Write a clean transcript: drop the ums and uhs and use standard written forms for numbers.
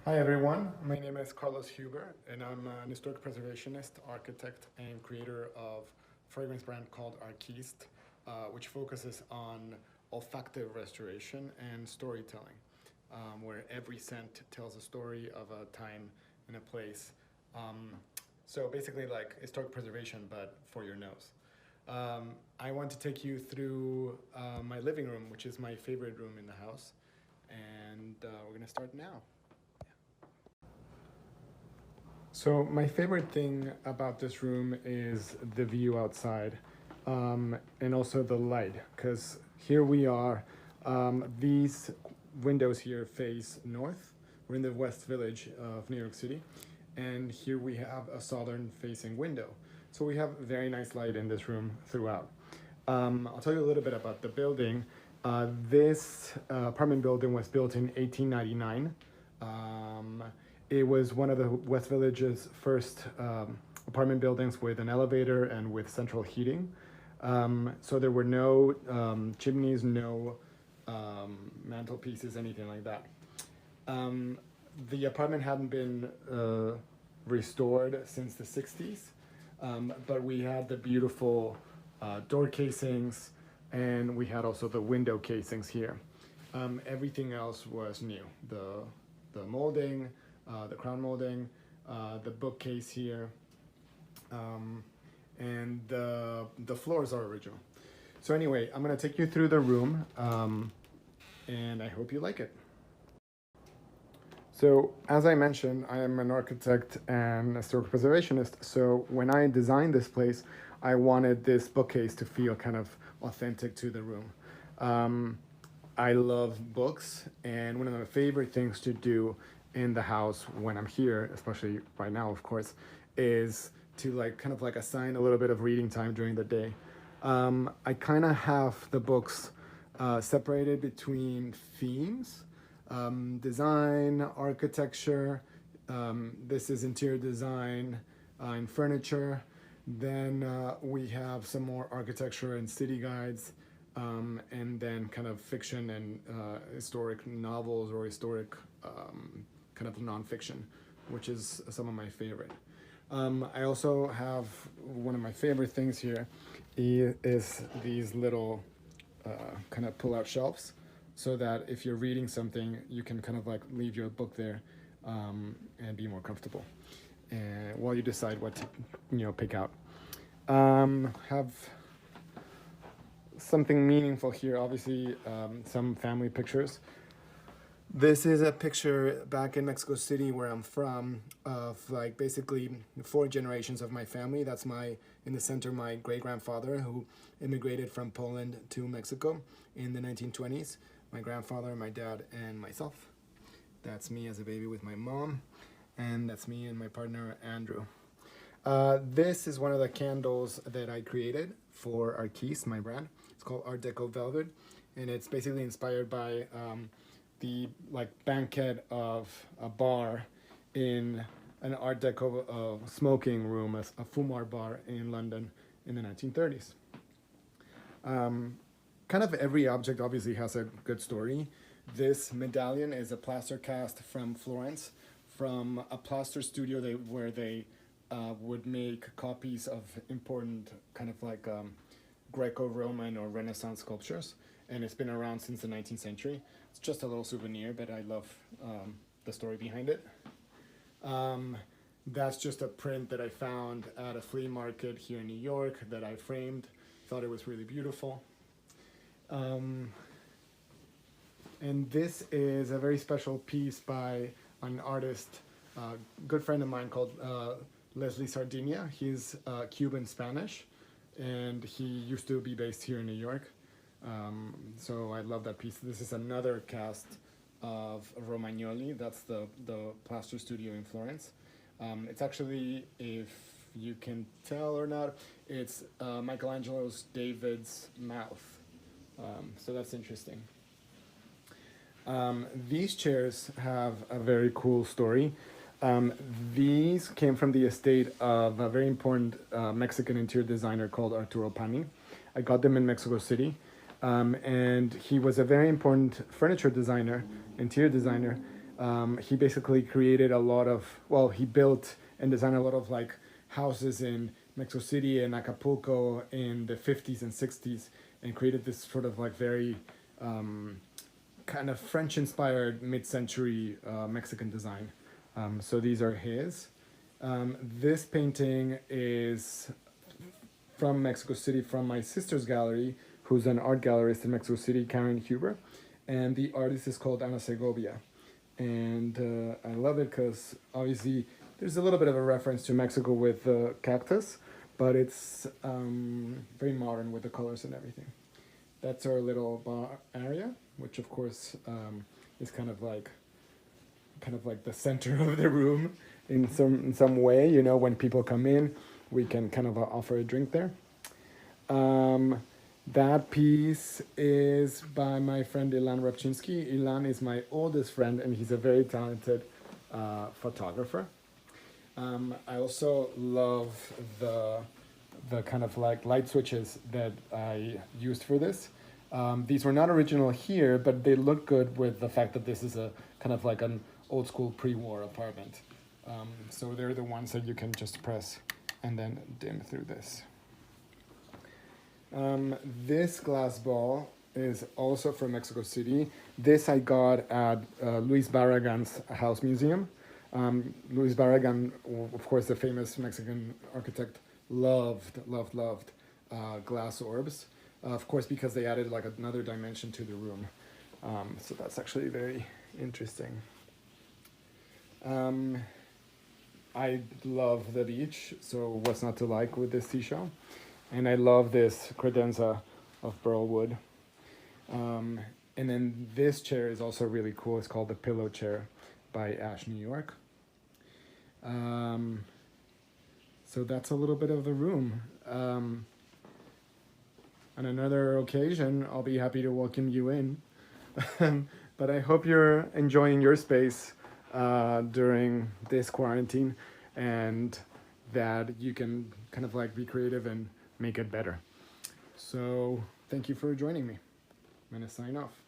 Hi everyone, my name is Carlos Huber and I'm an historic preservationist, architect, and creator of a fragrance brand called Arquiste, which focuses on olfactive restoration and storytelling, where every scent tells a story of a time and a place. Um, so basically like historic preservation, but for your nose. I want to take you through my living room, which is my favorite room in the house, and we're gonna start now. So my favorite thing about this room is the view outside, and also the light, because here we are. These windows here face north. We're in the West Village of New York City, and here we have a southern facing window. So we have very nice light in this room throughout. I'll tell you a little bit about the building. This apartment building was built in 1899. It was one of the West Village's first apartment buildings with an elevator and with central heating. So there were no chimneys, no mantelpieces, anything like that. The apartment hadn't been restored since the 60s, but we had the beautiful door casings, and we had also the window casings here. Everything else was new. The molding, the crown molding, the bookcase here, and the floors are original. So anyway, I'm gonna take you through the room, and I hope you like it. So as I mentioned, I am an architect and a historic preservationist. So when I designed this place, I wanted this bookcase to feel kind of authentic to the room. I love books, and one of my favorite things to do in the house when I'm here, especially right now, of course, is to like kind of like assign a little bit of reading time during the day. I kind of have the books separated between themes, design, architecture. This is interior design and furniture. Then we have some more architecture and city guides, and then kind of fiction and historic novels or historic kind of nonfiction, which is some of my favorite. I also have one of my favorite things here is these little kind of pull-out shelves, so that if you're reading something, you can kind of like leave your book there and be more comfortable while you decide what to pick out. Have something meaningful here, obviously some family pictures. This is a picture back in Mexico City, where I'm from, of like basically 4 generations of my family. That's in the center, my great-grandfather, who immigrated from Poland to Mexico in the 1920s. My grandfather, my dad, and myself. That's me as a baby with my mom, and that's me and my partner, Andrew. This is one of the candles that I created for Arquiste, my brand. It's called Art Deco Velvet, and it's basically inspired by the like banquet of a bar in an Art Deco smoking room, a fumoir bar in London in the 1930s. Kind of every object obviously has a good story. This medallion is a plaster cast from Florence, from a plaster studio where they would make copies of important kind of like Greco-Roman or Renaissance sculptures, and it's been around since the 19th century. It's just a little souvenir, but I love the story behind it. That's just a print that I found at a flea market here in New York that I framed. Thought it was really beautiful. And this is a very special piece by an artist, a good friend of mine called Leslie Sardinia. He's Cuban Spanish, and he used to be based here in New York. So I love that piece. This is another cast of Romagnoli. That's the plaster studio in Florence. It's actually, if you can tell or not, it's Michelangelo's David's mouth. So that's interesting. These chairs have a very cool story. These came from the estate of a very important Mexican interior designer called Arturo Pani. I got them in Mexico City. And he was a very important furniture designer, interior designer, He basically created a lot of, well, he built and designed a lot of like houses in Mexico City and Acapulco in the 50s and 60s, and created this sort of like very kind of French-inspired mid-century Mexican design. So these are his. This painting is from Mexico City, from my sister's gallery, who's an art gallerist in Mexico City, Karen Huber, and the artist is called Ana Segovia. And I love it because obviously there's a little bit of a reference to Mexico with the cactus, but it's very modern with the colors and everything. That's our little bar area, which of course is kind of like the center of the room in some way. You know, when people come in, we can kind of offer a drink there. That piece is by my friend Ilan Rabchinsky. Ilan is my oldest friend, and he's a very talented photographer. I also love the kind of like light switches that I used for this. These were not original here, but they look good with the fact that this is a kind of like an old school pre-war apartment. So they're the ones that you can just press and then dim through this. This glass ball is also from Mexico City. This I got at Luis Barragan's house museum. Luis Barragan, of course, the famous Mexican architect, loved glass orbs. Of course, because they added like another dimension to the room. So that's actually very interesting. I love the beach, so what's not to like with this seashell? And I love this credenza of burl wood. And then this chair is also really cool. It's called the Pillow Chair by Ash, New York. So that's a little bit of the room. On another occasion, I'll be happy to welcome you in. But I hope you're enjoying your space during this quarantine, and that you can kind of like be creative and make it better. So thank you for joining me. I'm gonna sign off.